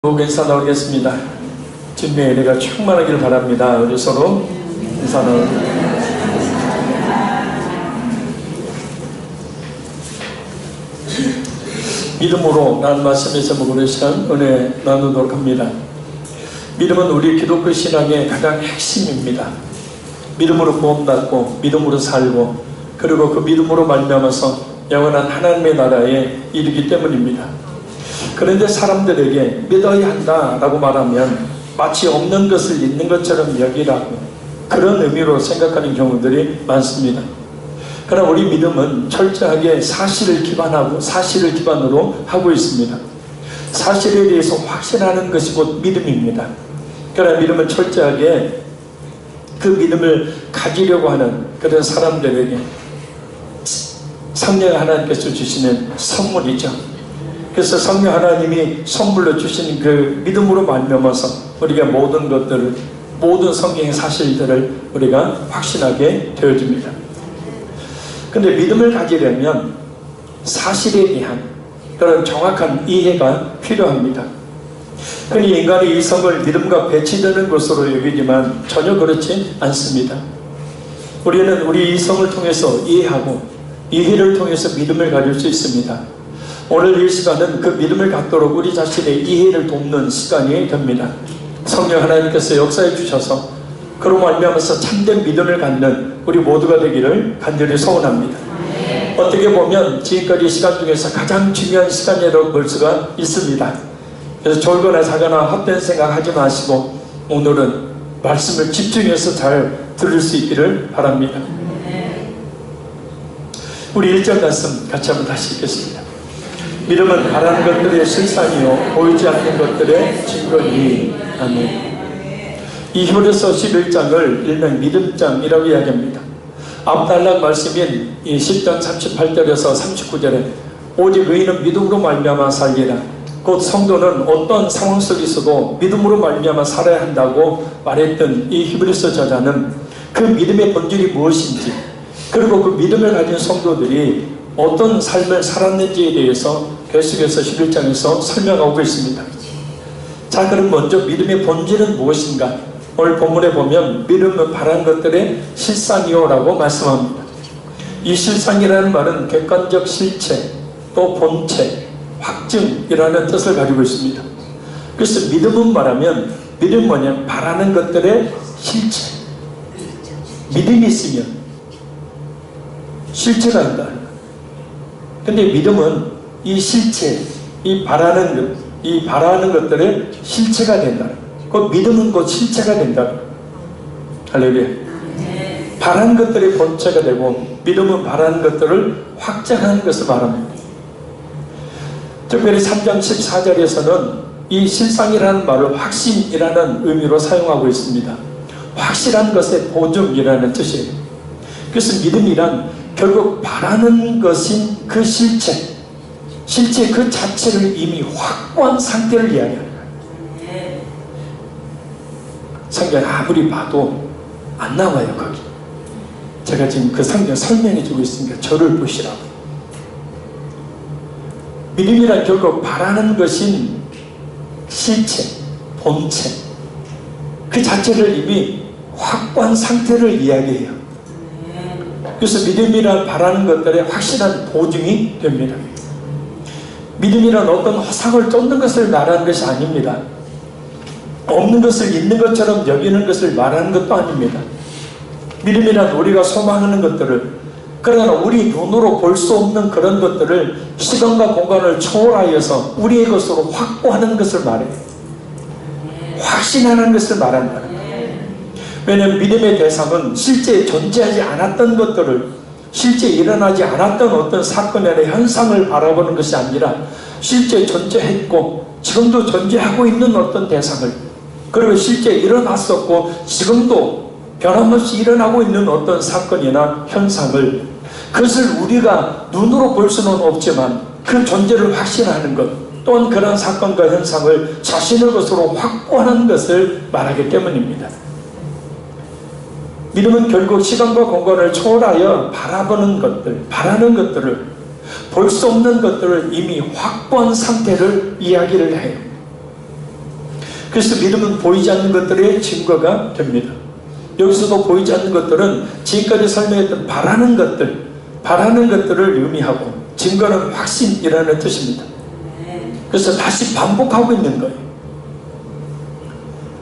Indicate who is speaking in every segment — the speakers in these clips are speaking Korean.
Speaker 1: 인사 나오겠습니다. 주님의 은혜가 충만하길 바랍니다. 우리 서로 인사 나오겠습니다. 믿음으로 라는 말씀의 제목으로 시간 은혜 나누도록 합니다. 믿음은 우리 기독교 신앙의 가장 핵심입니다. 믿음으로 구원받고 믿음으로 살고 그리고 그 믿음으로 말미암아서 영원한 하나님의 나라에 이르기 때문입니다. 그런데 사람들에게 믿어야 한다라고 말하면 마치 없는 것을 있는 것처럼 여기라고 그런 의미로 생각하는 경우들이 많습니다. 그러나 우리 믿음은 철저하게 사실을 기반으로 하고 있습니다. 사실에 대해서 확신하는 것이 곧 믿음입니다. 그러나 믿음은 철저하게 그 믿음을 가지려고 하는 그런 사람들에게 성령 하나님께서 주시는 선물이죠. 그래서 성령 하나님이 선물로 주신 그 믿음으로 말미암아서 우리가 모든 성경의 사실들을 우리가 확신하게 되어집니다. 근데 믿음을 가지려면 사실에 대한 그런 정확한 이해가 필요합니다. 흔히 인간의 이성을 믿음과 배치되는 것으로 여기지만 전혀 그렇지 않습니다. 우리는 우리 이성을 통해서 이해하고 이해를 통해서 믿음을 가질 수 있습니다. 오늘 이 시간은 그 믿음을 갖도록 우리 자신의 이해를 돕는 시간이 됩니다. 성령 하나님께서 역사해 주셔서 그로 말미암아서 참된 믿음을 갖는 우리 모두가 되기를 간절히 소원합니다. 어떻게 보면 지금까지 시간 중에서 가장 중요한 시간이라고 볼 수가 있습니다. 그래서 졸거나 자거나 헛된 생각하지 마시고 오늘은 말씀을 집중해서 잘 들을 수 있기를 바랍니다. 우리 1절 말씀 같이 한번 다시 읽겠습니다. 믿음은 바라는 것들의 실상이요 보이지 않는 것들의 증거니. 아멘. 이 히브리서 11장을 일명 믿음장이라고 이야기합니다. 앞달락 말씀인 이 10장 38절에서 39절에 오직 의인은 믿음으로 말미암아 살리라. 곧 성도는 어떤 상황 속에서도 믿음으로 말미암아 살아야 한다고 말했던 이 히브리서 저자는 그 믿음의 본질이 무엇인지 그리고 그 믿음을 가진 성도들이 어떤 삶을 살았는지에 대해서 계속해서 11장에서 설명하고 있습니다. 자, 그럼 먼저 믿음의 본질은 무엇인가? 오늘 본문에 보면 믿음은 바라는 것들의 실상이요 라고 말씀합니다. 이 실상이라는 말은 객관적 실체, 또 본체, 확증이라는 뜻을 가지고 있습니다. 그래서 믿음은 말하면 믿음은 뭐냐면 바라는 것들의 실체. 믿음이 있으면 실체가 있다. 근데 믿음은 이 실체, 이 바라는 것들의 실체가 된다. 그 믿음은 곧 실체가 된다. 할렐루야. 바라는 것들의 본체가 되고 믿음은 바라는 것들을 확장하는 것을 말합니다. 특별히 3장 14절에서는 이 실상이라는 말을 확신이라는 의미로 사용하고 있습니다. 확실한 것의 보증이라는 뜻이에요. 그래서 믿음이란 결국 바라는 것인 그 실체 그 자체를 이미 확고한 상태를 이야기합니다. 성경 아무리 봐도 안 나와요. 거기 제가 지금 그 성경 설명해 주고 있으니까 저를 보시라고. 믿음이란 결국 바라는 것인 실체, 본체 그 자체를 이미 확고한 상태를 이야기해요. 그래서 믿음이란 바라는 것들의 확실한 보증이 됩니다. 믿음이란 어떤 허상을 쫓는 것을 말하는 것이 아닙니다. 없는 것을 있는 것처럼 여기는 것을 말하는 것도 아닙니다. 믿음이란 우리가 소망하는 것들을 그러나 우리 눈으로 볼 수 없는 그런 것들을 시간과 공간을 초월하여서 우리의 것으로 확보하는 것을 말해요. 확신하는 것을 말한다. 왜냐하면 믿음의 대상은 실제 존재하지 않았던 것들을 실제 일어나지 않았던 어떤 사건이나 현상을 바라보는 것이 아니라 실제 존재했고 지금도 존재하고 있는 어떤 대상을 그리고 실제 일어났었고 지금도 변함없이 일어나고 있는 어떤 사건이나 현상을 그것을 우리가 눈으로 볼 수는 없지만 그 존재를 확신하는 것 또한 그런 사건과 현상을 자신의 것으로 확보하는 것을 말하기 때문입니다. 믿음은 결국 시간과 공간을 초월하여 바라보는 것들, 바라는 것들을 볼 수 없는 것들을 이미 확보한 상태를 이야기를 해요. 그래서 믿음은 보이지 않는 것들의 증거가 됩니다. 여기서도 보이지 않는 것들은 지금까지 설명했던 바라는 것들을 의미하고, 증거는 확신이라는 뜻입니다. 그래서 다시 반복하고 있는 거예요.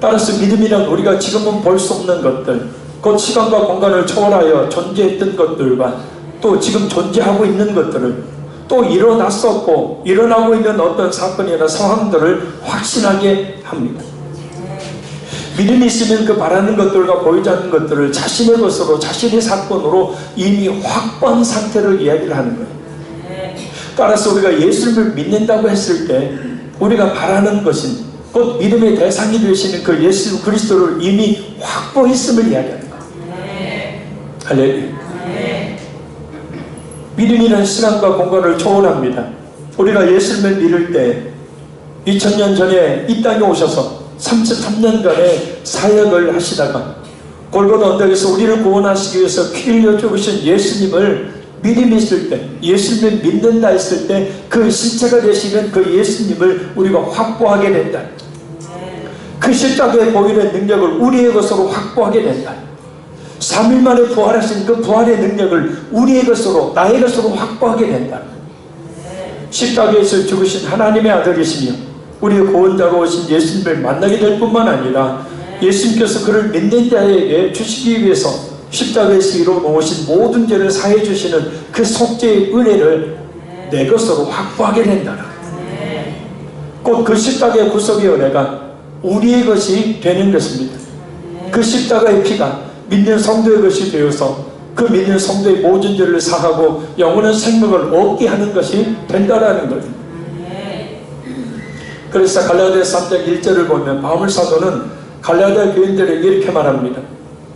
Speaker 1: 따라서 믿음이란 우리가 지금은 볼 수 없는 것들, 곧 시간과 공간을 초월하여 존재했던 것들과 또 지금 존재하고 있는 것들을, 또 일어났었고 일어나고 있는 어떤 사건이나 상황들을 확신하게 합니다. 믿음이 있으면 그 바라는 것들과 보이지 않는 것들을 자신의 것으로, 자신의 사건으로 이미 확보한 상태를 이야기를 하는 거예요. 따라서 우리가 예수를 믿는다고 했을 때 우리가 바라는 것인, 곧 믿음의 대상이 되시는 그 예수 그리스도를 이미 확보했음을 이야기하는 거예요. 할렐루야. 믿음이란 시간과 공간을 초월합니다. 우리가 예수를 믿을 때 2000년 전에 이 땅에 오셔서 33년간의 사역을 하시다가 골고다 언덕에서 우리를 구원하시기 위해서 피 흘려 죽으신 예수님을 믿음이 있을 때, 예수님을 믿는다 했을 때 그 실체가 되시는 그 예수님을 우리가 확보하게 된다. 그 십자가에 보이는 능력을 우리의 것으로 확보하게 된다. 3일 만에 부활하신 그 부활의 능력을 우리의 것으로, 나의 것으로 확보하게 된다. 십자가에서 죽으신 하나님의 아들이시며 우리의 구원자로 오신 예수님을 만나게 될 뿐만 아니라 예수님께서 그를 믿는 자에게 주시기 위해서 십자가에서 이루어놓으신 모든 죄를 사해 주시는 그 속죄의 은혜를 내 것으로 확보하게 된다. 곧 그 십자가의 구속의 은혜가 우리의 것이 되는 것입니다. 그 십자가의 피가 믿는 성도의 것이 되어서 그 믿는 성도의 모든 죄를 사하고 영원한 생명을 얻게 하는 것이 된다라는 거예요. 그래서 갈라디아서 3장 1절을 보면 바울 사도는 갈라디아 교인들에게 이렇게 말합니다.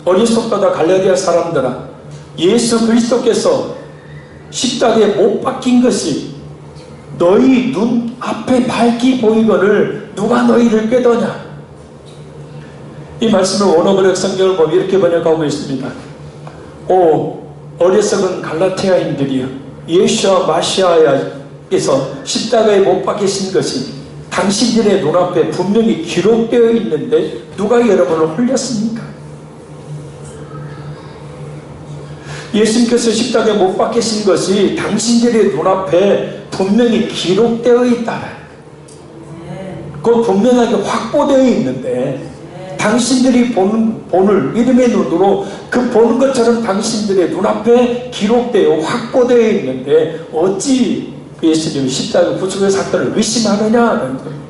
Speaker 1: 어리석다다 갈라디아 사람들아, 예수 그리스도께서 십자가에 못 박힌 것이 너희 눈 앞에 밝히 보이거늘 누가 너희를 꾀더냐. 이 말씀을 원어번역 성경을 보면 이렇게 번역하고 있습니다. 오 어리석은 갈라티아인들이여, 예수와 마시아에서 십자가에 못 박히신 것이 당신들의 눈앞에 분명히 기록되어 있는데 누가 여러분을 홀렸습니까? 예수님께서 십자가에 못 박히신 것이 당신들의 눈앞에 분명히 기록되어 있다. 곧 분명하게 확보되어 있는데 당신들이 보는 믿음의 눈으로 그 보는 것처럼 당신들의 눈앞에 기록되어 확보되어 있는데 어찌 예수님이 십자가 구속의 사건을 의심하느냐는 거예요.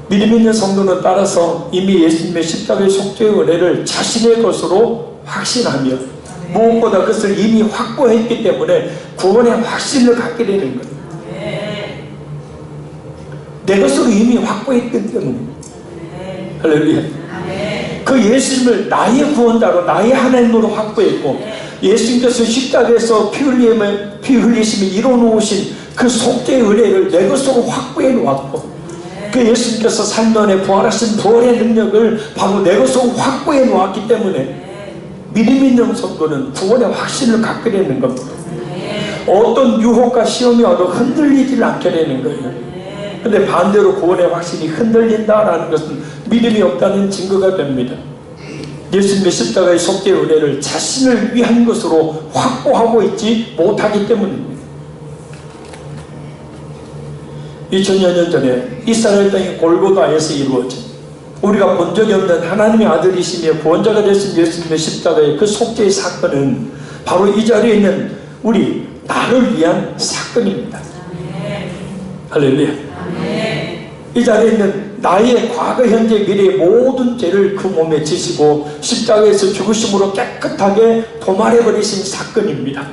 Speaker 1: 믿음 있는 성도는 따라서 이미 예수님의 십자가의 속죄의 은혜를 자신의 것으로 확신하며 무엇보다 그것을 이미 확보했기 때문에 구원의 확신을 갖게 되는 거예요. 내 것으로 이미 확보했기 때문에. 할렐루야. 그 예수님을 나의 구원자로, 나의 하나님으로 확보했고, 예수님께서 십자가에서 피 흘리심이 이뤄놓으신 그 속죄의 은혜를 내 것으로 확보해 놓았고, 그 예수님께서 3년 만에 부활하신 부활의 능력을 바로 내 것으로 확보해 놓았기 때문에 믿음 있는 성도는 구원의 확신을 갖게 되는 겁니다. 어떤 유혹과 시험이 와도 흔들리지 않게 되는 거예요. 근데 반대로 구원의 확신이 흔들린다라는 것은 믿음이 없다는 증거가 됩니다. 예수님의 십자가의 속죄의 은혜를 자신을 위한 것으로 확보하고 있지 못하기 때문입니다. 2000여 년 전에 이스라엘 땅의 골고다에서 이루어진 우리가 본 적이 없는 하나님의 아들이시며 구원자가 되신 예수님의 십자가의 그 속죄의 사건은 바로 이 자리에 있는 우리 나를 위한 사건입니다. 할렐루야. 이 자리에 있는 나의 과거, 현재, 미래의 모든 죄를 그 몸에 지시고 십자가에서 죽으심으로 깨끗하게 도말해버리신 사건입니다.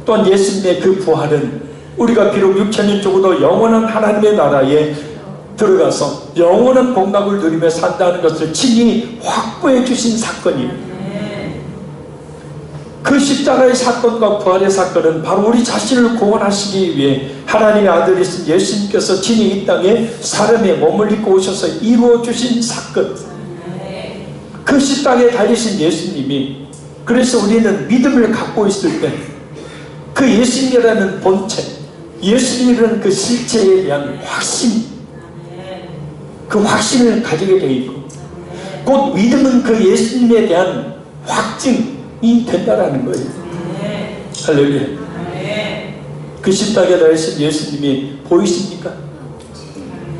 Speaker 1: 또한 예수님의 그 부활은 우리가 비록 6000년 죽어도 영원한 하나님의 나라에 들어가서 영원한 복락을 누리며 산다는 것을 친히 확보해 주신 사건입니다. 그 십자가의 사건과 부활의 사건은 바로 우리 자신을 구원하시기 위해 하나님의 아들이신 예수님께서 친히 이 땅에 사람의 몸을 입고 오셔서 이루어 주신 사건. 그 십자가에 달리신 예수님이, 그래서 우리는 믿음을 갖고 있을 때 그 예수님이라는 본체, 예수님이라는 그 실체에 대한 확신, 그 확신을 가지게 되어 있고, 곧 믿음은 그 예수님에 대한 확증이 된다라는 거예요. 할렐루야. 그 십자가에 달리신 예수님이 보이십니까?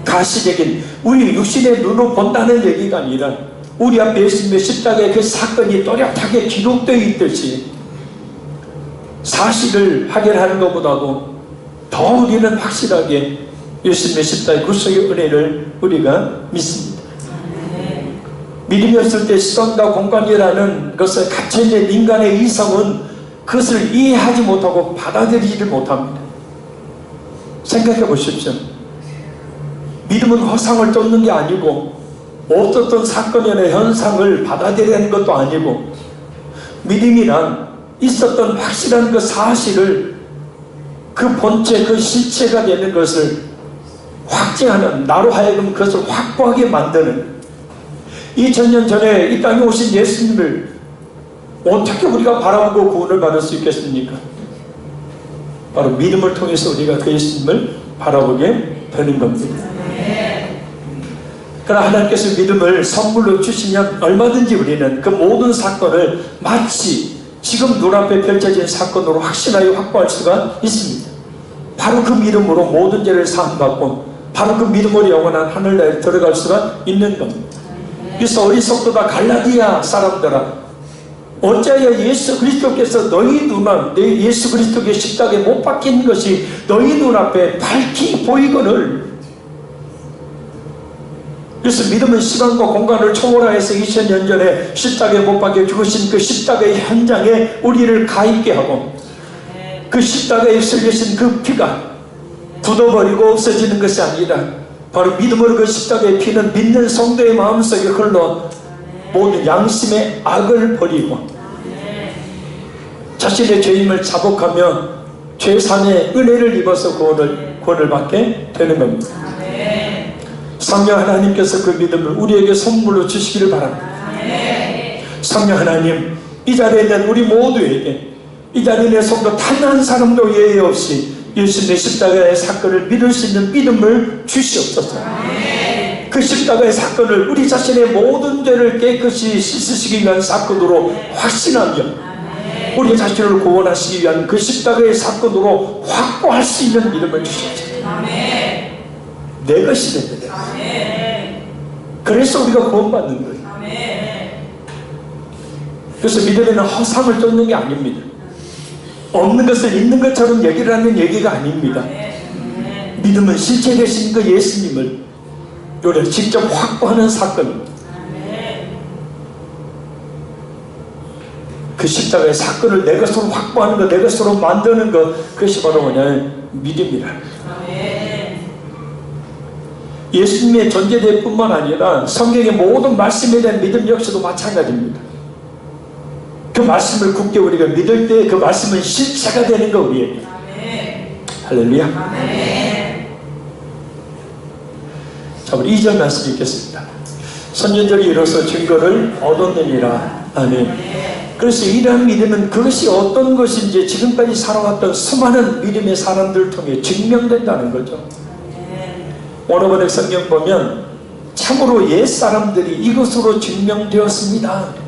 Speaker 1: 가시적인 우리 육신의 눈으로 본다는 얘기가 아니라 우리 앞에 예수님의 십자가의 그 사건이 또렷하게 기록되어 있듯이 사실을 확인하는 것보다도 더 우리는 확실하게 예수님의 십자가의 구속의 은혜를 우리가 믿습니다. 믿음이 없을 때 시간과 공간이라는 것을 갇혀있는 인간의 이성은 그것을 이해하지 못하고 받아들이지를 못합니다. 생각해 보십시오. 믿음은 허상을 쫓는 게 아니고 없었던 사건이나 현상을 받아들이는 것도 아니고, 믿음이란 있었던 확실한 그 사실을, 그 본체, 그 실체가 되는 것을 확증하는, 나로 하여금 그것을 확고하게 만드는, 2000년 전에 이 땅에 오신 예수님을 어떻게 우리가 바라보고 구원을 받을 수 있겠습니까? 바로 믿음을 통해서 우리가 그 예수님을 바라보게 되는 겁니다. 그러나 하나님께서 믿음을 선물로 주시면 얼마든지 우리는 그 모든 사건을 마치 지금 눈앞에 펼쳐진 사건으로 확신하여 확보할 수가 있습니다. 바로 그 믿음으로 모든 죄를 사함받고 바로 그 믿음으로 영원한 하늘나라에 들어갈 수가 있는 겁니다. 그래서 어리석도다 갈라디아 사람들아, 어찌하여 예수 그리스도께서 너희 눈앞, 예수 그리스도의 십자가에 못 박힌 것이 너희 눈앞에 밝히 보이거늘. 그래서 믿음은 시간과 공간을 초월하여서 2000년 전에 십자가에 못 박혀 죽으신 그 십자가의 현장에 우리를 가 있게 하고, 그 십자가에 쓸리신 그 피가 굳어버리고 없어지는 것이 아니라 바로 믿음으로 그 십자가의 피는 믿는 성도의 마음속에 흘러 모든 양심의 악을 버리고 자신의 죄임을 자복하며 죄산의 은혜를 입어서 구원을 받게 되는 겁니다. 성령 하나님께서 그 믿음을 우리에게 선물로 주시기를 바랍니다. 성령 하나님, 이 자리에 있는 우리 모두에게, 이 자리에 있는 성도 단 한 사람도 예외 없이 예수님의 십자가의 사건을 믿을 수 있는 믿음을 주시옵소서. 그 십자가의 사건을 우리 자신의 모든 죄를 깨끗이 씻으시기 위한 사건으로 확신하며 우리 자신을 구원하시기 위한 그 십자가의 사건으로 확보할 수 있는 믿음을 주시옵소서. 내 것이 됩니다. 그래서 우리가 구원받는 거예요. 그래서 믿음에는 허상을 쫓는 게 아닙니다. 없는 것을 있는 것처럼 얘기를 하는 얘기가 아닙니다. 믿음은 실체 되신 그 예수님을 우리가 직접 확보하는 사건입니다. 그 십자가의 사건을 내 것으로 확보하는 것, 내 것으로 만드는 것, 그것이 바로 뭐냐면 믿음이라. 예수님의 존재될 뿐만 아니라 성경의 모든 말씀에 대한 믿음 역시도 마찬가지입니다. 그 말씀을 굳게 우리가 믿을 때 그 말씀은 실체가 되는 거 우리에게. 할렐루야. 자, 우리 2절 말씀 읽겠습니다. 선전들이 이로써 증거를 얻었느니라. 아멘. 그래서 이러한 믿음은 그것이 어떤 것인지 지금까지 살아왔던 수많은 믿음의 사람들을 통해 증명된다는 거죠. 오늘 성경 보면 참으로 옛 사람들이 이것으로 증명되었습니다.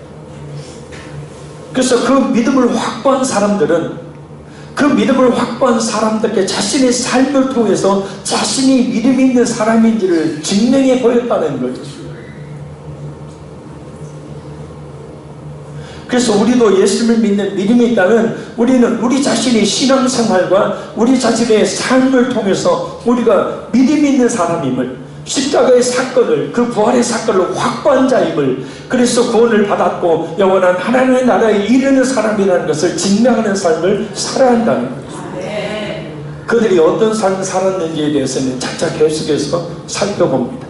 Speaker 1: 그래서 그 믿음을 확보한 사람들은 그 믿음을 확보한 사람들께 자신의 삶을 통해서 자신이 믿음 있는 사람인지를 증명해 보였다는 거죠. 그래서 우리도 예수님을 믿는 믿음이 있다면 우리는 우리 자신의 신앙생활과 우리 자신의 삶을 통해서 우리가 믿음 있는 사람임을, 십자가의 사건을, 그 부활의 사건을 확보한 자임을, 그래서 구원을 받았고 영원한 하나님의 나라에 이르는 사람이라는 것을 증명하는 삶을 살아야 한다는 거죠. 그들이 어떤 삶을 살았는지에 대해서는 차차 계속해서 살펴봅니다.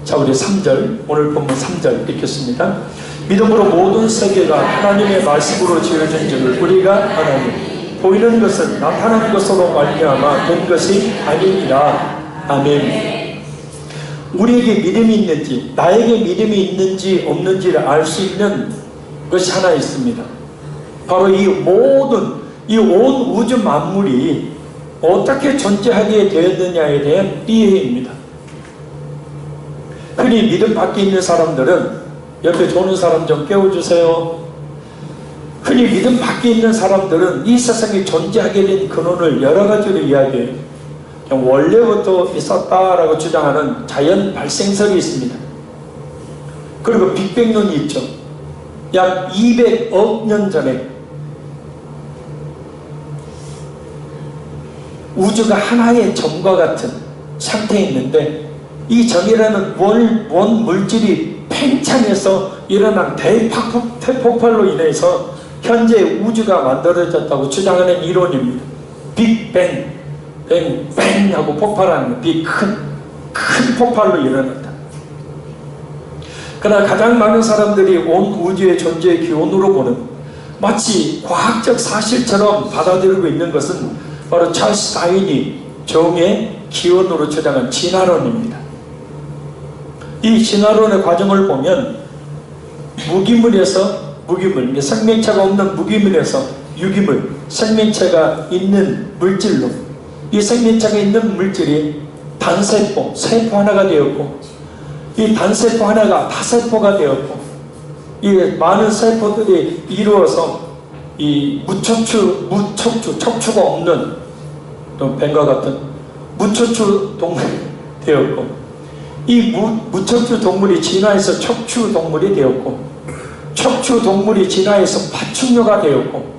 Speaker 1: 자, 우리 3절, 오늘 본문 3절 읽겠습니다. 믿음으로 모든 세계가 하나님의 말씀으로 지어진 줄을 우리가 아나니 보이는 것은 나타난 것으로 말미암아 된 것이 아니니라. 아멘. 우리에게 믿음이 있는지, 나에게 믿음이 있는지 없는지를 알 수 있는 것이 하나 있습니다. 바로 이 온 우주 만물이 어떻게 존재하게 되었느냐에 대한 이해입니다. 흔히 믿음 밖에 있는 사람들은, 옆에 도는 사람 좀 깨워주세요. 흔히 믿음 밖에 있는 사람들은 이 세상에 존재하게 된 근원을 여러 가지로 이야기해요. 그냥 원래부터 있었다라고 주장하는 자연 발생설이 있습니다. 그리고 빅뱅론이 있죠. 약 200억 년 전에 우주가 하나의 점과 같은 상태에 있는데, 이 점이라는 원 물질이 팽창해서 일어난 대폭발로 인해서 현재 우주가 만들어졌다고 주장하는 이론입니다. 빅뱅, 뱅 하고 폭발하는 큰 폭발로 일어났다. 그러나 가장 많은 사람들이 온 우주의 존재의 기원으로 보는, 마치 과학적 사실처럼 받아들이고 있는 것은 바로 찰스 다윈이 종의 기원으로 주장한 진화론입니다. 이 진화론의 과정을 보면 무기물, 생명체가 없는 무기물에서 유기물, 생명체가 있는 물질로, 이 생명체가 있는 물질이 단세포, 세포 하나가 되었고, 이 단세포 하나가 다세포가 되었고, 이 많은 세포들이 이루어서 이 척추가 없는 뱀과 같은 무척추 동물이 되었고, 이 무척추 동물이 진화해서 척추 동물이 되었고, 척추 동물이 진화해서 파충류가 되었고,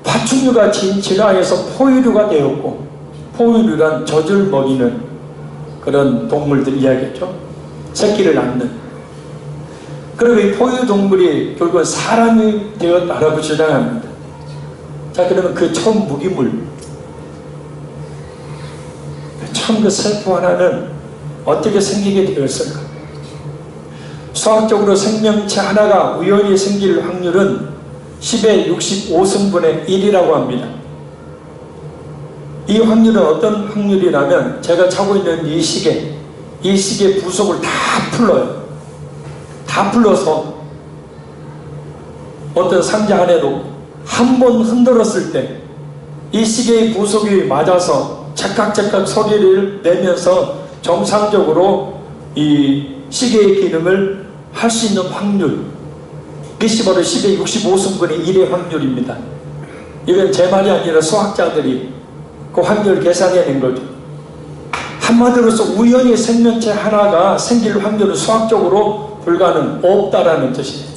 Speaker 1: 파충류가 진화해서 포유류가 되었고, 포유류란 젖을 먹이는 그런 동물들 이야기죠. 새끼를 낳는. 그리고 이 포유 동물이 결국은 사람이 되었다라고 주장합니다. 자, 그러면 그 처음 무기물, 처음 그 세포 하나는 어떻게 생기게 되었을까? 수학적으로 생명체 하나가 우연히 생길 확률은 10의 65승분의 1이라고 합니다. 이 확률은 어떤 확률이라면, 제가 차고 있는 이 시계 부속을 다 풀러요. 다 풀러서 어떤 상자 안에 놓고 한 번 흔들었을 때 이 시계의 부속이 맞아서 찰칵찰칵 소리를 내면서 정상적으로 이 시계의 기능을 할 수 있는 확률, 이것이 바로 10의 65승분의 1의 확률입니다. 이건 제 말이 아니라 수학자들이 그 확률을 계산해낸 거죠. 한마디로서 우연히 생명체 하나가 생길 확률은 수학적으로 불가능, 없다라는 뜻이에요.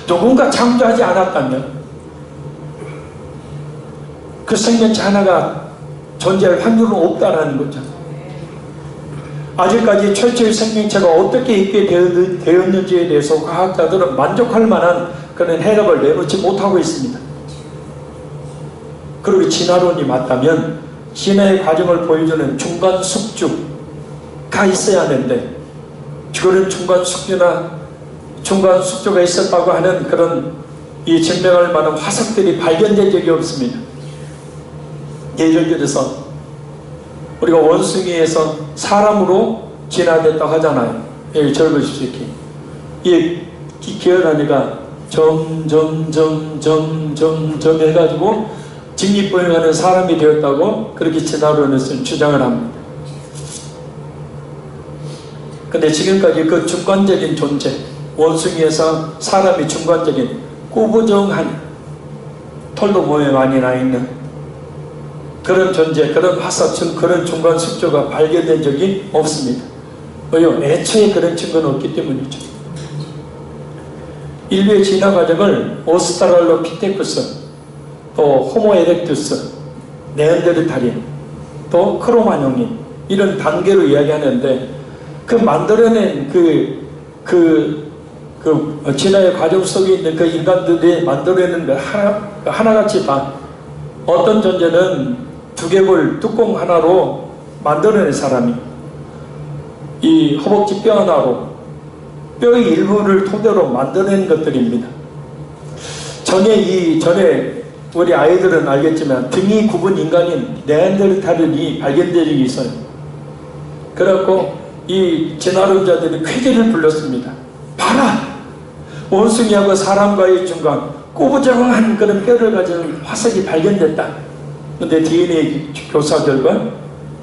Speaker 1: 누군가 창조하지 않았다면 그 생명체 하나가 존재할 확률은 없다라는 거죠. 아직까지 최초의 생명체가 어떻게 있게 되었는지에 대해서 과학자들은 만족할 만한 그런 해답을 내놓지 못하고 있습니다. 그리고 진화론이 맞다면 진화의 과정을 보여주는 중간 숙주가 있어야 하는데, 그런 중간 숙주가 있었다고 하는 그런 이 증명할 만한 화석들이 발견된 적이 없습니다. 예를 들어서 우리가 원숭이에서 사람으로 진화됐다고 하잖아요. 여기 적으십시오. 이 기어다니가 점점 해가지고 직립보행하는 사람이 되었다고 그렇게 진화론에서는 주장을 합니다. 근데 지금까지 그 중간적인 존재, 원숭이에서 사람이 중간적인 꾸부정한 털도 몸에 많이 나있는 그런 존재, 그런 화석, 그런 중간 숙주가 발견된 적이 없습니다. 왜요? 애초에 그런 증거는 없기 때문이죠. 인류의 진화 과정을 오스트랄로피테쿠스, 또 호모 에렉투스, 네안데르탈인, 또 크로마뇽인, 이런 단계로 이야기하는데, 그 만들어낸 진화의 과정 속에 있는 그 인간들이 만들어내는 걸 하나같이 다, 어떤 존재는 두개골 뚜껑 하나로 만들어낸 사람이, 이 허벅지 뼈 하나로 뼈의 일부를 토대로 만들어낸 것들입니다. 전에 우리 아이들은 알겠지만 등이 굽은 인간인 네안데르탈인이 발견된 적이 있어요. 그래갖고 이 진화론자들이 쾌재를 불렀습니다. 봐라! 원숭이하고 사람과의 중간 꾸부정한 그런 뼈를 가진 화석이 발견됐다. 근데 DNA 교사 결과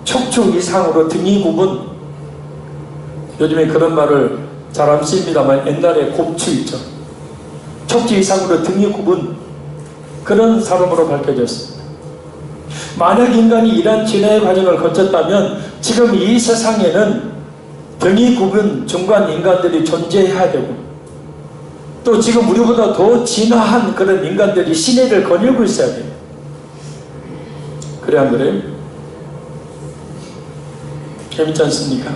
Speaker 1: 척추 이상으로 등이 굽은 요즘에 그런 말을 잘 안 씁니다만 옛날에 곱추 있죠. 척지 이상으로 등이 굽은 그런 사람으로 밝혀졌습니다. 만약 인간이 이런 진화의 과정을 거쳤다면 지금 이 세상에는 등이 굽은 중간 인간들이 존재해야 되고, 또 지금 우리보다 더 진화한 그런 인간들이 시내를 거닐고 있어야 돼요. 그래 안 그래요? 재밌지 않습니까?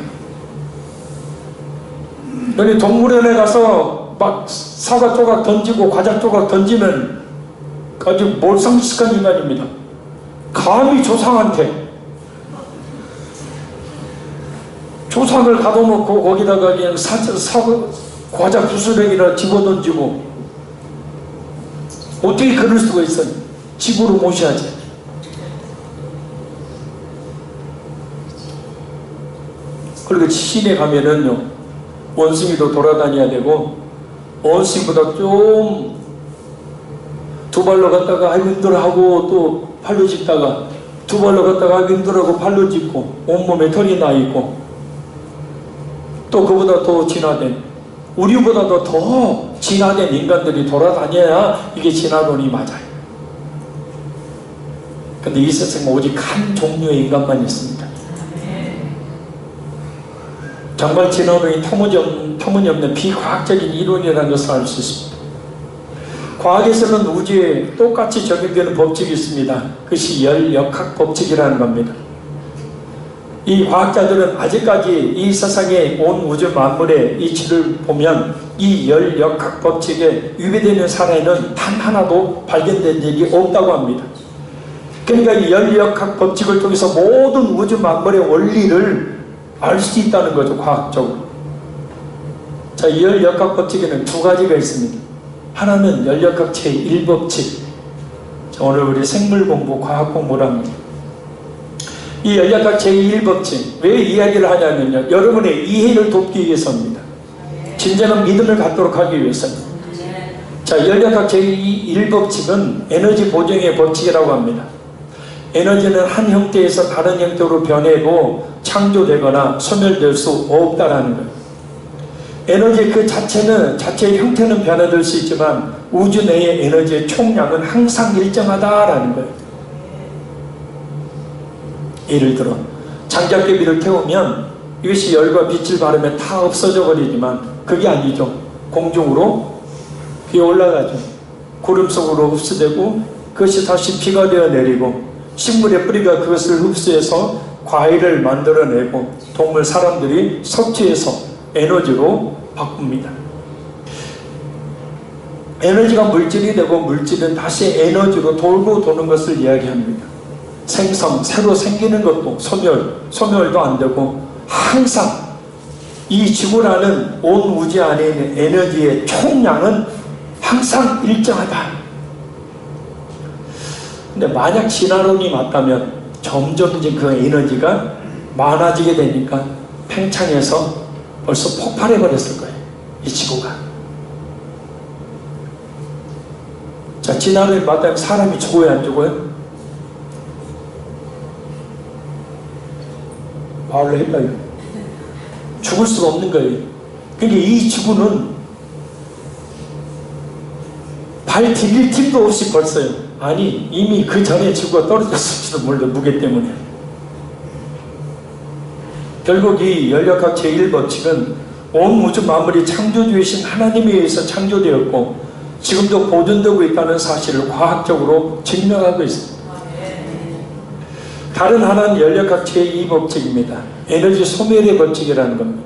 Speaker 1: 여기 동물원에 가서 막 사과 조각 던지고 과자 조각 던지면 아주 몰상식한 인간입니다. 감히 조상한테 조상을 가둬놓고 거기다가 그냥 과자 부스러기나 집어던지고, 어떻게 그럴 수가 있어요? 집으로 모셔야지. 그리고 시내 가면은요, 원숭이도 돌아다녀야 되고, 원숭이보다 좀 두 발로 갔다가 아이고 힘들어 하고 또 팔로 짚다가 두 발로 갔다가 아이고 힘들어 하고 팔로 짚고 온몸에 털이 나 있고, 또 그보다 더 진화된, 우리보다도 더 진화된 인간들이 돌아다녀야 이게 진화론이 맞아요. 근데 이 세상에 오직 한 종류의 인간만 있습니다. 정말 진화론이 터무니없는 비과학적인 이론이라는 것을 알 수 있습니다. 과학에서는 우주에 똑같이 적용되는 법칙이 있습니다. 그것이 열역학 법칙이라는 겁니다. 이 과학자들은 아직까지 이 세상의 온 우주 만물의 이치를 보면 이 열역학 법칙에 위배되는 사례는 단 하나도 발견된 적이 없다고 합니다. 그러니까 이 열역학 법칙을 통해서 모든 우주 만물의 원리를 알 수 있다는 거죠, 과학적으로. 자, 이 열역학 법칙에는 두 가지가 있습니다. 하나는 열역학 제1법칙. 오늘 우리 생물 공부, 과학 공부를 합니다. 이 열역학 제1법칙, 왜 이야기를 하냐면요, 여러분의 이해를 돕기 위해서입니다. 진정한 믿음을 갖도록 하기 위해서입니다. 자, 열역학 제1법칙은 에너지 보정의 법칙이라고 합니다. 에너지는 한 형태에서 다른 형태로 변해고 창조되거나 소멸될 수 없다라는 거예요. 에너지 그 자체의 형태는 변화될 수 있지만 우주 내의 에너지의 총량은 항상 일정하다라는 거예요. 예를 들어 장작개비를 태우면 이것이 열과 빛을 바르면 다 없어져 버리지만 그게 아니죠. 공중으로 비어 올라가죠. 구름 속으로 흡수되고 그것이 다시 비가 되어 내리고 식물의 뿌리가 그것을 흡수해서 과일을 만들어내고 동물, 사람들이 섭취해서 에너지로 바꿉니다. 에너지가 물질이 되고 물질은 다시 에너지로 돌고 도는 것을 이야기합니다. 생성, 새로 생기는 것도 소멸도 안 되고 항상 이 지구라는 온 우주 안에 있는 에너지의 총량은 항상 일정하다. 근데 만약 진화론이 맞다면 점점 이제 그 에너지가 많아지게 되니까 팽창해서 벌써 폭발해 버렸을 거예요, 이 지구가. 자, 진화론이 맞다면 사람이 죽어요, 안 죽어요? 말로 해봐요. 죽을 수가 없는 거예요. 그러니까 이 지구는 발 디딜 틈도 없이 벌써요. 아니, 이미 그 전에 지구가 떨어졌을지도 몰라요, 무게 때문에. 결국 이 열역학 제1법칙은 온 우주 만물이 창조주이신 하나님에 의해서 창조되었고 지금도 보존되고 있다는 사실을 과학적으로 증명하고 있습니다. 다른 하나는 열역학 제2법칙입니다. 에너지 소멸의 법칙이라는 겁니다.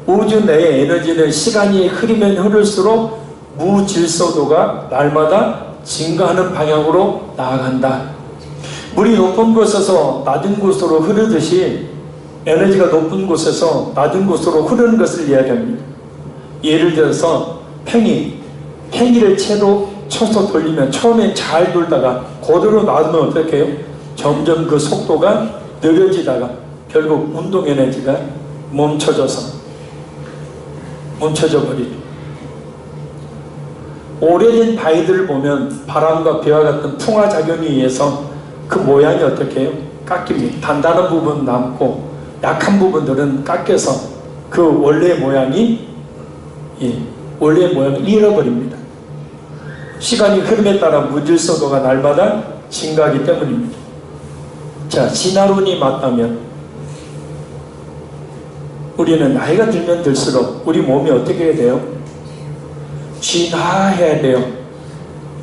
Speaker 1: 우주 내의 에너지는 시간이 흐르면 흐를수록 무질서도가 날마다 증가하는 방향으로 나아간다. 물이 높은 곳에서 낮은 곳으로 흐르듯이 에너지가 높은 곳에서 낮은 곳으로 흐르는 것을 이야기합니다. 예를 들어서 팽이를 채로 쳐서 돌리면 처음에 잘 돌다가 그대로 놔두면 어떻게 해요? 점점 그 속도가 느려지다가 결국 운동 에너지가 멈춰져 버리죠. 오래된 바위들을 보면 바람과 비와 같은 풍화작용에 의해서 그 모양이 어떻게 해요? 깎입니다. 단단한 부분은 남고 약한 부분들은 깎여서 그 원래 모양이 원래 모양을 잃어버립니다. 시간이 흐름에 따라 무질서도가 날마다 증가하기 때문입니다. 자, 진화론이 맞다면 우리는 나이가 들면 들수록 우리 몸이 어떻게 해야 돼요? 진화해야 돼요.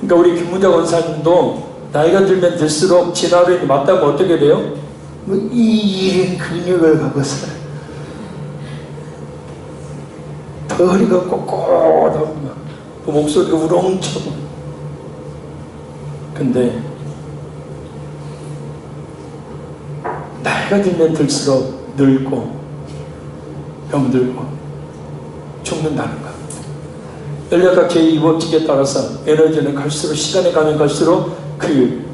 Speaker 1: 그러니까 우리 김문자 원사님도 나이가 들면 들수록 진화론이 맞다면 어떻게 돼요? 이 근육을 갖고서 더 허리가 꼿꼿하고 목소리가 우렁차고. 근데 나이가 들면 들수록 늙고 병들고 죽는다는 것. 연력학 제2법칙에 따라서 에너지는 갈수록 시간이 가면 갈수록 그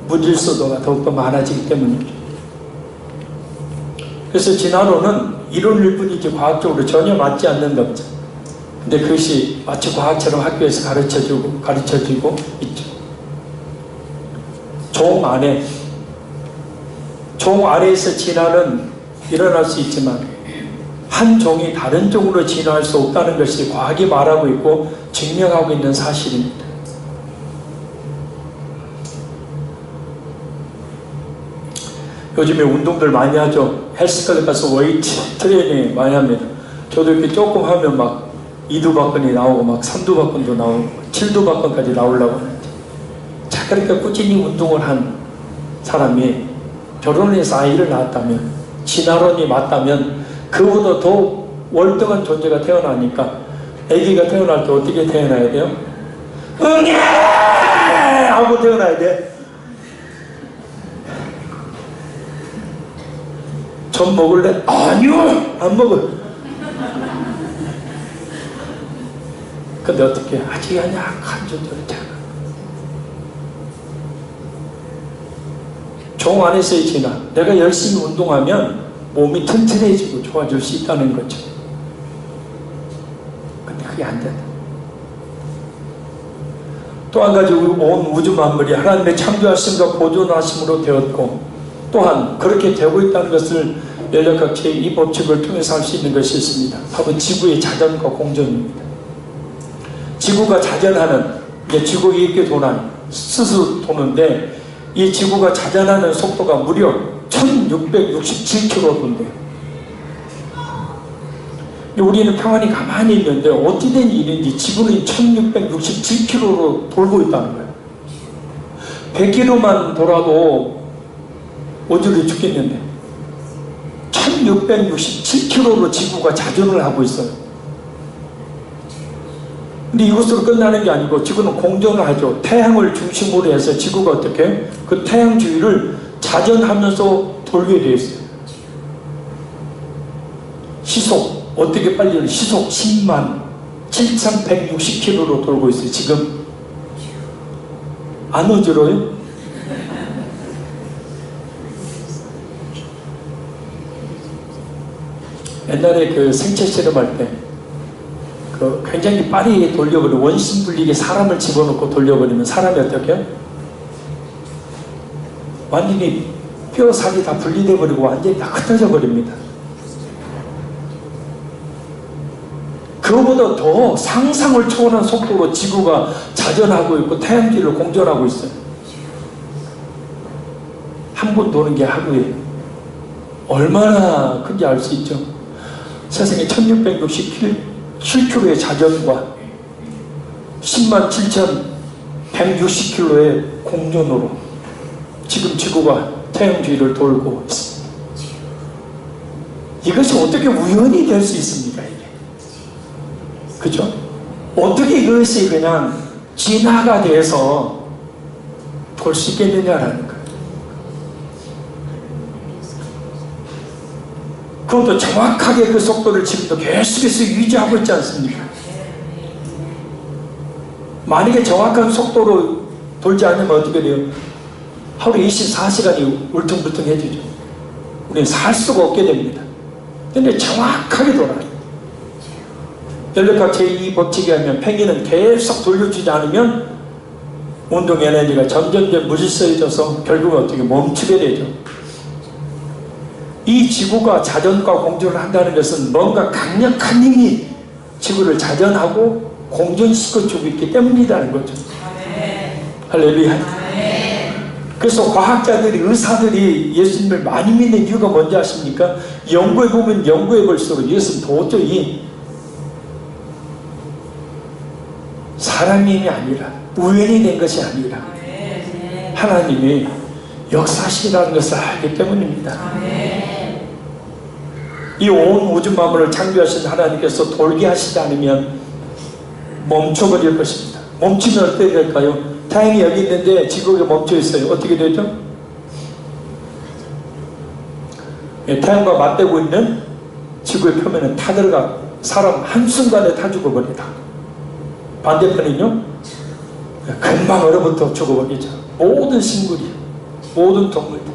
Speaker 1: 무질서도가 더욱더 많아지기 때문입니다. 그래서 진화론은 이론일 뿐이지 과학적으로 전혀 맞지 않는 겁니다. 근데 그것이 마치 과학처럼 학교에서 가르쳐지고 있죠. 종 안에서 진화는 일어날 수 있지만 한 종이 다른 종으로 진화할 수 없다는 것이 과학이 말하고 있고 증명하고 있는 사실입니다. 요즘에 운동들 많이 하죠. 헬스클럽 가서 웨이트 트레이닝 많이 합니다. 저도 이렇게 조금 하면 막 2두박근이 나오고 막 3두박근도 나오고 7두박근까지 나오려고 하는데, 자, 그렇게 꾸준히 운동을 한 사람이 결혼해서 아이를 낳았다면, 진화론이 맞다면 그보다 더 월등한 존재가 태어나니까 아기가 태어날 때 어떻게 태어나야 돼요? 응애! 하고 태어나야 돼. 전 먹을래? 아니요! 안 먹어. 근데 어떻게 아직 약한 존재잖아. 종 안에서의 진화. 내가 열심히 운동하면 몸이 튼튼해지고 좋아질 수 있다는 거죠. 근데 그게 안 된다. 또 한 가지, 온 우주 만물이 하나님의 창조하심과 보존하심으로 되었고, 또한 그렇게 되고 있다는 것을 연력학 제2법칙을 통해서 알 수 있는 것이 있습니다. 바로 지구의 자전과 공전입니다. 지구가 자전하는, 지구가 이렇게 스스로 도는데, 이 지구가 자전하는 속도가 무려 1667km 돈대요. 우리는 평안히 가만히 있는데 어떻게 된 일인지 지구는 1667km로 돌고 있다는 거예요. 100km만 돌아도 어디로 죽겠는데 1667km로 지구가 자전을 하고 있어요. 근데 이것으로 끝나는 게 아니고 지구는 공전을 하죠. 태양을 중심으로 해서 지구가 어떻게 그 태양 주위를 자전하면서 돌게 되어 있어요. 시속 어떻게 빨리 시속 10만 7160km로 돌고 있어요. 지금 안 어지러워요? 옛날에 그 생체 실험할 때 굉장히 빠르게 돌려버리면 원심분리게 사람을 집어넣고 돌려버리면 사람이 어떻게 해요? 완전히 뼈 살이 다 분리돼 버리고 완전히 다 흩어져 버립니다. 그거보다 더 상상을 초월한 속도로 지구가 자전하고 있고 태양계를 공전하고 있어요. 한 번 도는 게 하루에 얼마나 큰지 알 수 있죠. 세상에 1667km의 자전과 107,160km의 공전으로 지금 지구가 태양 주위를 돌고 있습니다. 이것이 어떻게 우연히 될 수 있습니까? 이게 그죠? 어떻게 이것이 그냥 진화가 돼서 돌 수 있겠느냐라는 거예요. 그것도 정확하게 그 속도를 지금도 계속해서 유지하고 있지 않습니까? 만약에 정확한 속도로 돌지 않으면 어떻게 돼요? 하루 24시간이 울퉁불퉁해지죠. 우리는 살 수가 없게 됩니다. 근데 정확하게 돌아요. 연력학 제2법칙에 하면 펭귄은 계속 돌려주지 않으면 운동 에너지가 점점점 무질서해져서 결국은 어떻게 멈추게 되죠. 이 지구가 자전과 공존을 한다는 것은 뭔가 강력한 힘이 지구를 자전하고 공존시켜주고 있기 때문이라는 거죠. 할렐루야. 그래서 과학자들이, 의사들이 예수님을 많이 믿는 이유가 뭔지 아십니까? 연구해보면 연구해볼수록 예수는 도저히 사람의 힘이 아니라, 우연히 된 것이 아니라 하나님이 역사하시라는 것을 알기 때문입니다. 이 온 우주 만물을 창조하신 하나님께서 돌게 하시지 않으면 멈춰버릴 것입니다. 멈추면 어떻게 될까요? 태양이 여기 있는데 지구가 멈춰 있어요. 어떻게 되죠? 태양과 맞대고 있는 지구의 표면은 타들어가 사람 한순간에 타 죽어버리다. 반대편은요, 금방 얼어붙어 죽어버리죠. 모든 식물이, 모든 동물들.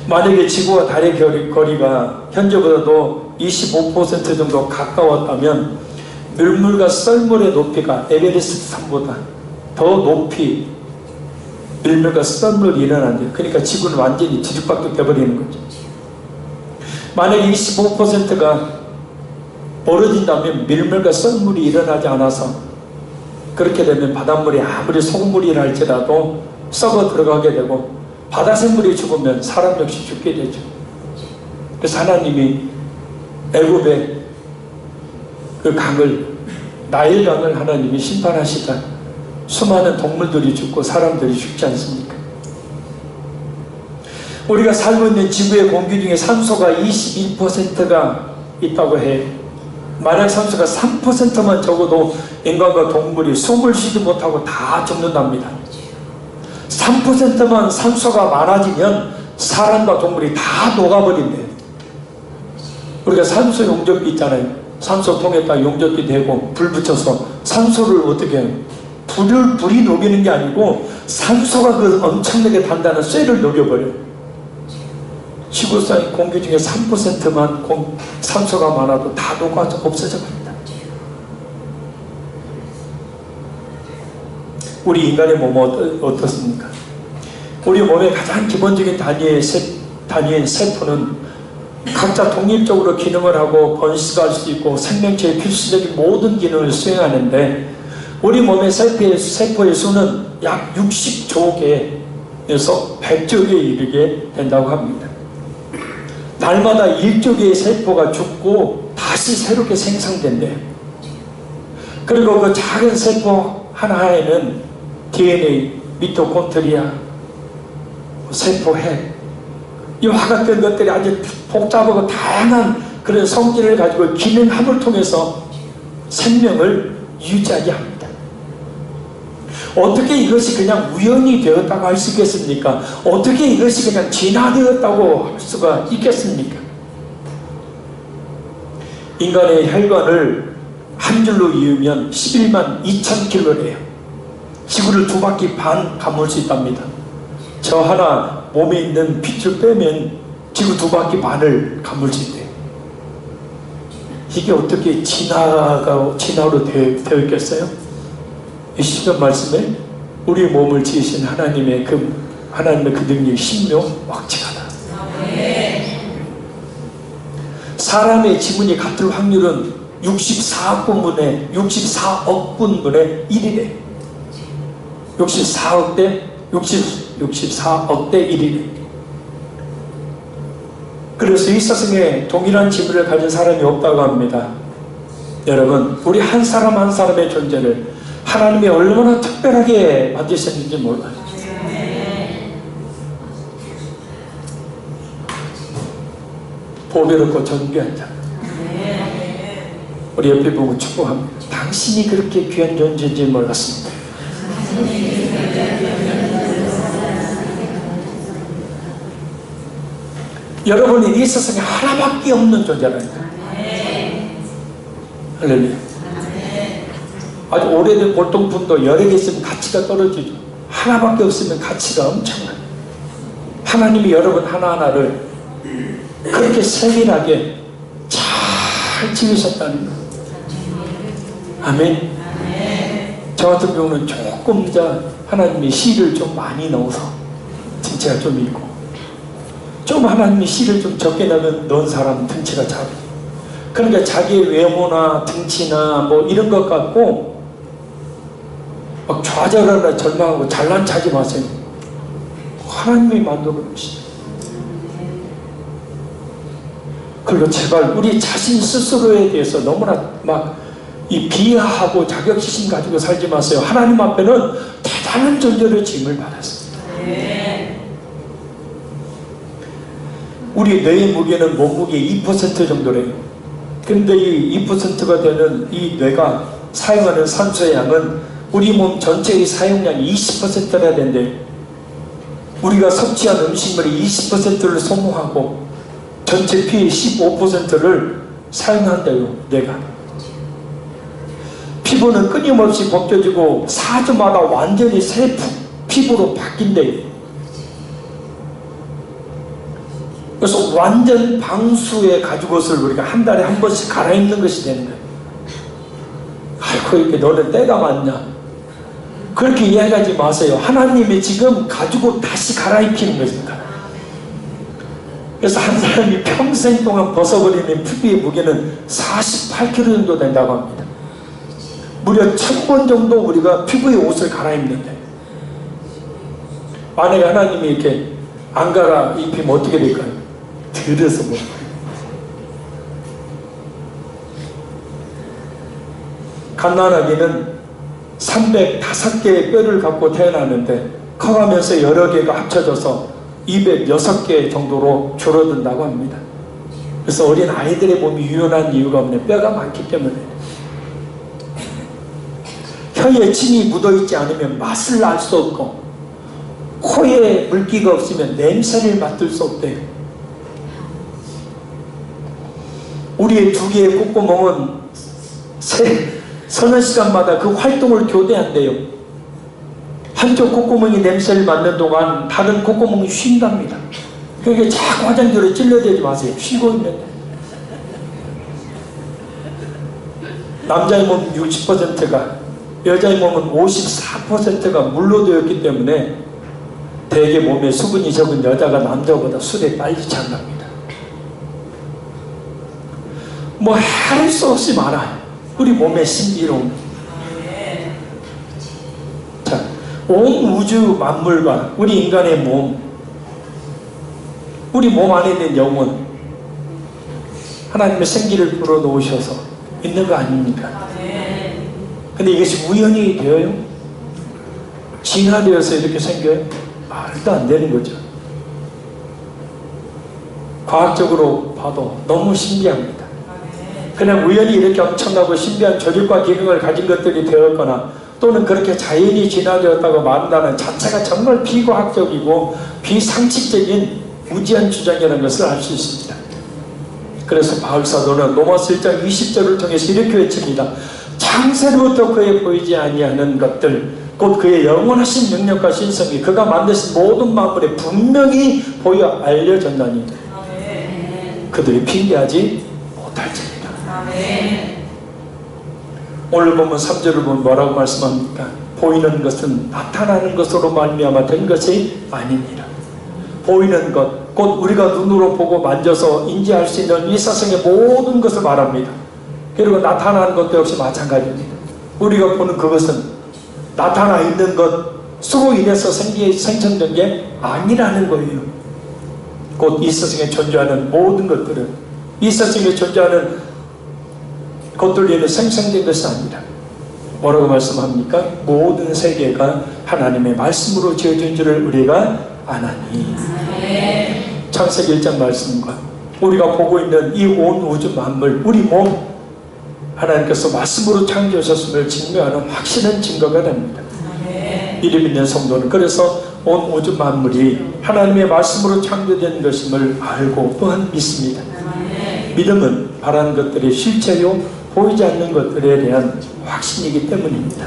Speaker 1: 만약에 지구와 달의 거리가 현재보다도 25% 정도 가까웠다면 밀물과 썰물의 높이가 에베레스트 산보다 더 높이 밀물과 썰물이 일어난대요. 그러니까 지구는 완전히 뒤죽박죽 되어버리는 거죠. 만약에 25%가 벌어진다면 밀물과 썰물이 일어나지 않아서, 그렇게 되면 바닷물이 아무리 소금물이라 할지라도 썩어 들어가게 되고 바다 생물이 죽으면 사람 역시 죽게 되죠. 그래서 하나님이 애굽의 그 강을, 나일강을 하나님이 심판하시다 수많은 동물들이 죽고 사람들이 죽지 않습니까? 우리가 살고 있는 지구의 공기 중에 산소가 21%가 있다고 해요. 만약 산소가 3%만 적어도 인간과 동물이 숨을 쉬지 못하고 다 죽는답니다. 3%만 산소가 많아지면 사람과 동물이 다 녹아버린대요. 우리가 산소 용접기 있잖아요. 산소통에다 용접기 대고 불 붙여서 산소를 어떻게 해요? 불이 녹이는 게 아니고 산소가 그 엄청나게 단단한 쇠를 녹여버려요. 지구상의 공기 중에 3%만 산소가 많아도 다 녹아서 없어져 버린다. 우리 인간의 몸은 어떻습니까? 우리 몸의 가장 기본적인 단위인 세포는 각자 독립적으로 기능을 하고 번식할 수 있고 생명체의 필수적인 모든 기능을 수행하는데, 우리 몸의 세포의 수는 약 60조 개에서 100조 개에 이르게 된다고 합니다. 날마다 1조 개의 세포가 죽고 다시 새롭게 생성된대요. 그리고 그 작은 세포 하나에는 DNA, 미토콘드리아, 세포핵, 이와 같은 것들이 아주 복잡하고 다양한 그런 성질을 가지고 기능함을 통해서 생명을 유지하게 합니다. 어떻게 이것이 그냥 우연히 되었다고 할 수 있겠습니까? 어떻게 이것이 그냥 진화되었다고 할 수가 있겠습니까? 인간의 혈관을 한 줄로 이으면 11만 2천 킬로래요. 지구를 2바퀴 반 감을 수 있답니다. 저 하나 몸에 있는 핏줄 빼면 지구 2바퀴 반을 감을 수 있대요. 이게 어떻게 진화로 되어 있겠어요? 이 시편 말씀에 우리 몸을 지으신 하나님의 그 능력이 신묘막측하다. 사람의 지문이 같을 확률은 64억 분의 1이래. 64억 대 1이래. 그래서 이 세상에 동일한 지문을 가진 사람이 없다고 합니다. 여러분, 우리 한 사람 한 사람의 존재를 하나님이 얼마나 특별하게 만드셨는지 몰라요. 보배롭고 존귀한 자. 우리 옆에 보고 축복합니다. 당신이 그렇게 귀한 존재인지 몰랐습니다. 여러분이 이 세상에 하나밖에 없는 존재라니까. 할렐루야. 아주 오래된 골동품도 여러 개 있으면 가치가 떨어지죠. 하나밖에 없으면 가치가 엄청나요. 하나님이 여러분 하나하나를 그렇게 세밀하게 잘 지으셨다는 거예요. 아멘. 저 같은 경우는 조금 더 하나님이 씨를 좀 많이 넣어서 진짜가 좀 있고, 좀 하나님이 씨를 좀 적게 넣은 사람은 등치가 작아. 그러니까 자기의 외모나 등치나 뭐 이런 것 갖고 막 좌절하거나 절망하고 잘난 척하지 마세요. 하나님이 만들어 놓으시죠. 그리고 제발 우리 자신 스스로에 대해서 너무나 막 이 비하하고 자격지심 가지고 살지 마세요. 하나님 앞에는 대단한 존재로 짐을 받았습니다. 우리 뇌의 무게는 몸무게 2% 정도래요. 근데 이 2%가 되는 이 뇌가 사용하는 산소의 양은 우리 몸 전체의 사용량이 20%나 된대요. 우리가 섭취한 음식물의 20%를 소모하고 전체 피의 15%를 사용한대요. 뇌가. 피부는 끊임없이 벗겨지고 4주마다 완전히 새 피부로 바뀐대요. 그래서 완전 방수의 가죽옷을 우리가 한 달에 한 번씩 갈아입는 것이 되는 거예요. 아이고 이렇게 너는 때가 많냐. 그렇게 이해하지 마세요. 하나님이 지금 가죽옷 다시 갈아입히는 것입니다. 그래서 한 사람이 평생 동안 벗어버리는 피부의 무게는 48kg 정도 된다고 합니다. 무려 1000번 정도 우리가 피부의 옷을 갈아입는데, 만약에 하나님이 이렇게 안 갈아입히면 어떻게 될까요? 들어서 못 봐요. 갓난아기는 305개의 뼈를 갖고 태어나는데 커가면서 여러 개가 합쳐져서 206개 정도로 줄어든다고 합니다. 그래서 어린 아이들의 몸이 유연한 이유가 없네. 뼈가 많기 때문에. 혀에 침이 묻어있지 않으면 맛을 알 수 없고, 코에 물기가 없으면 냄새를 맡을 수 없대요. 우리의 2개의 콧구멍은 서너 시간마다 그 활동을 교대한대요. 한쪽 콧구멍이 냄새를 맡는 동안 다른 콧구멍이 쉰답니다. 그러니까 자꾸 화장실에 찔러대지 마세요. 쉬고 있는데. 남자의 몸 60%가, 여자의 몸은 54%가 물로 되었기 때문에 대개 몸에 수분이 적은 여자가 남자보다 술에 빨리 취한답니다. 뭐 할 수 없이 많아요. 우리 몸의 신비로움. 자, 온 우주 만물과 우리 인간의 몸, 우리 몸 안에 있는 영혼, 하나님의 생기를 불어넣으셔서 있는 거 아닙니까? 근데 이것이 우연히 되어요? 진화되어서 이렇게 생겨요? 말도 안 되는 거죠. 과학적으로 봐도 너무 신기합니다. 그냥 우연히 이렇게 엄청나고 신비한 조직과 기능을 가진 것들이 되었거나 또는 그렇게 자연이 진화되었다고 말한다는 자체가 정말 비과학적이고 비상식적인 무지한 주장이라는 것을 알 수 있습니다. 그래서 바울사도는 로마서 1장 20절을 통해서 이렇게 외칩니다. 창세로부터 그에 보이지 아니하는 것들, 곧 그의 영원하신 능력과 신성이 그가 만드신 모든 만물에 분명히 보여 알려졌나니 그들이 핑계하지 못할지니라. 오늘 보면 3절을 보면 뭐라고 말씀합니까? 보이는 것은 나타나는 것으로 말미암아 된 것이 아니니라. 보이는 것, 곧 우리가 눈으로 보고 만져서 인지할 수 있는 이 세상의 모든 것을 말합니다. 그리고 나타나는 것도 역시 마찬가지입니다. 우리가 보는 그것은 나타나 있는 것으로 인해서 생성된 게 아니라는 거예요. 곧 이 세상에 존재하는 모든 것들은 이 세상에 존재하는 것들로 인해 생성된 것이 아니라 뭐라고 말씀합니까? 모든 세계가 하나님의 말씀으로 지어진 줄을 우리가 아나니. 창세기 1장 말씀과 우리가 보고 있는 이 온 우주 만물, 우리 몸, 하나님께서 말씀으로 창조하셨음을 증명하는 확실한 증거가 됩니다. 이를 믿는 성도는 그래서 온 우주 만물이 하나님의 말씀으로 창조된 것임을 알고 또한 믿습니다. 믿음은 바라는 것들의 실체요 보이지 않는 것들에 대한 확신이기 때문입니다.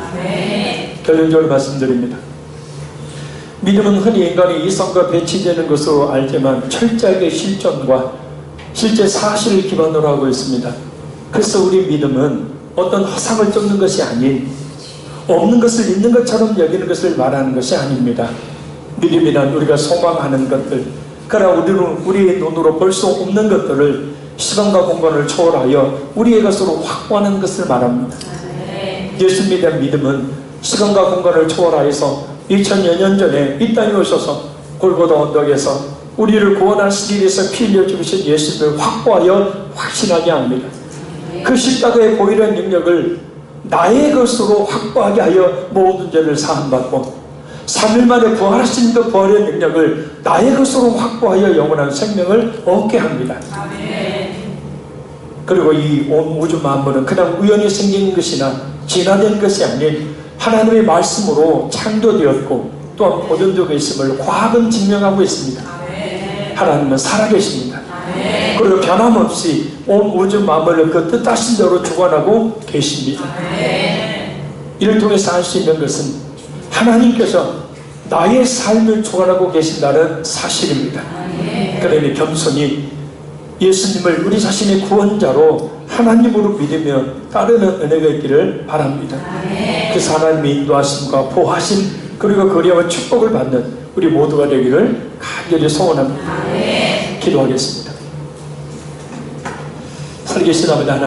Speaker 1: 결론적으로 말씀드립니다. 믿음은 흔히 인간의 이성과 배치되는 것으로 알지만 철저하게 실존과 실제 사실을 기반으로 하고 있습니다. 그래서 우리 믿음은 어떤 허상을 쫓는 것이 아닌 없는 것을 있는 것처럼 여기는 것을 말하는 것이 아닙니다. 믿음이란 우리가 소망하는 것들, 그러나 우리는 우리의 눈으로 볼 수 없는 것들을 시간과 공간을 초월하여 우리의 것으로 확보하는 것을 말합니다. 예수님에 대한 믿음은 시간과 공간을 초월하여서 2000여 년 전에 이 땅에 오셔서 골고다 언덕에서 우리를 구원하시기 위해서 피 흘려 죽으신 예수님을 확보하여 확신하게 합니다. 그 십자가의 보혈의 능력을 나의 것으로 확보하게 하여 모든 죄를 사함받고 3일 만에 부활하신 그 부활의 능력을 나의 것으로 확보하여 영원한 생명을 얻게 합니다. 그리고 이 온 우주 만물은 그냥 우연히 생긴 것이나 진화된 것이 아닌 하나님의 말씀으로 창조되었고 또한 보존되고 있음을 과학은 증명하고 있습니다. 하나님은 살아계십니다. 그리고 변함없이 온 우주 만물을 그 뜻하신 대로 주관하고 계십니다. 이를 통해서 알 수 있는 것은 하나님께서 나의 삶을 주관하고 계신다는 사실입니다. 그러니 겸손히 예수님을 우리 자신의 구원자로 하나님으로 믿으며 따르는 은혜가 있기를 바랍니다. 그래서 하나님의 인도하심과 보호하심 그리고 거리와 축복을 받는 우리 모두가 되기를 간절히 소원합니다. 기도하겠습니다. 살아계신 아버지 하나님,